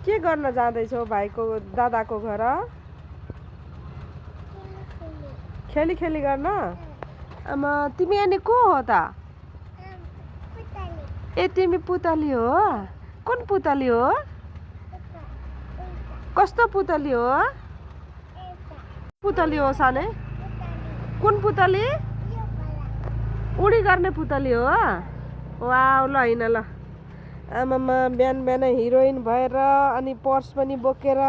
के गर्न जाँदैछौ भाइको दादाको घर? खेली खेली गर्न? आमा तिमी अनि को हो त? ए तिमी पुतली हो? कुन पुतली हो? कस्तो पुतली हो? पुतली हो सानै? कुन पुतली? उडी गर्ने पुतली हो? वाउ ल हैन ल। आमामा बिहान बिहानै हिरोइन भएर अनि पर्स पनि बोकेर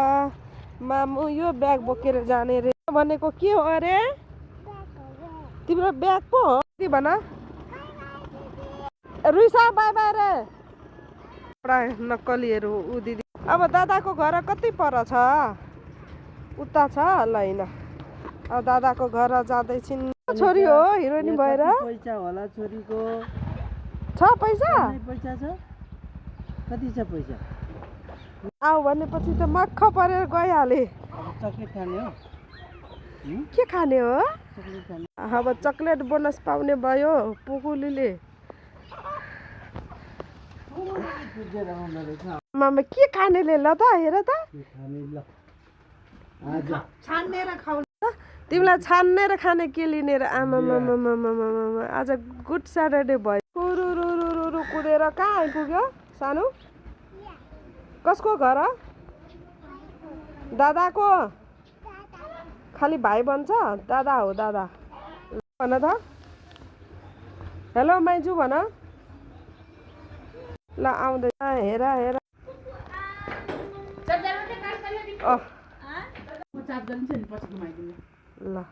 मामु यो ब्याग बोकेर जाने रे भनेको के हो अरे? तिम्रो ब्याग पो हो? के भन? रुइसा बाई बाई रे। प्राय नक्कलीहरू उ दिदी। अब दादाको घर कति पर छ? उता छ ल हैन। अब दादाको घर जाँदैछिन्। छोरी हो हिरोइन भएर? पैसा होला छोरीको? छ पैसा? पैसा छ? कति छ पैसा? आऊ भनेपछि त मक्ख परेर गइहाले। अब चक्लेट खाने हो? के खाने हो? चक्लेट खाने। अब चक्लेट बोनस पाउने भयो पुकुलीले। मामा के खानेले ल त हेर त? छानेर खाऊ त? तिमीलाई छानेर खाने के लिने र? आमा आज गुड स्याटरडे भयो। कुरुरुरुरु कुदेर कहाँ आइपुग्यो सानो? कसको घर? दादाको? खालि भाइ भन्छ? दादा हो दादा। भन त? हेलो माइजू भन। ल आउँदै हेर हेर। ल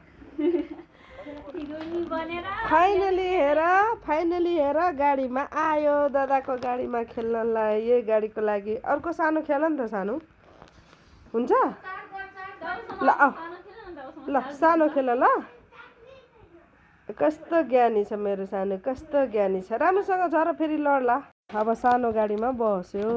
फाइनली हेर गाडीमा आयो दादाको गाडीमा खेल्नलाई। यही गाडीको लागि अर्को सानो खेल नि त सानो हुन्छ? ल आऊ ल सानो खेल ल। कस्तो ज्ञानी छ मेरो सानो, कस्तो ज्ञानी छ। राम्रोसँग झर फेरि लड्ला। अब सानो गाडीमा बस्यो।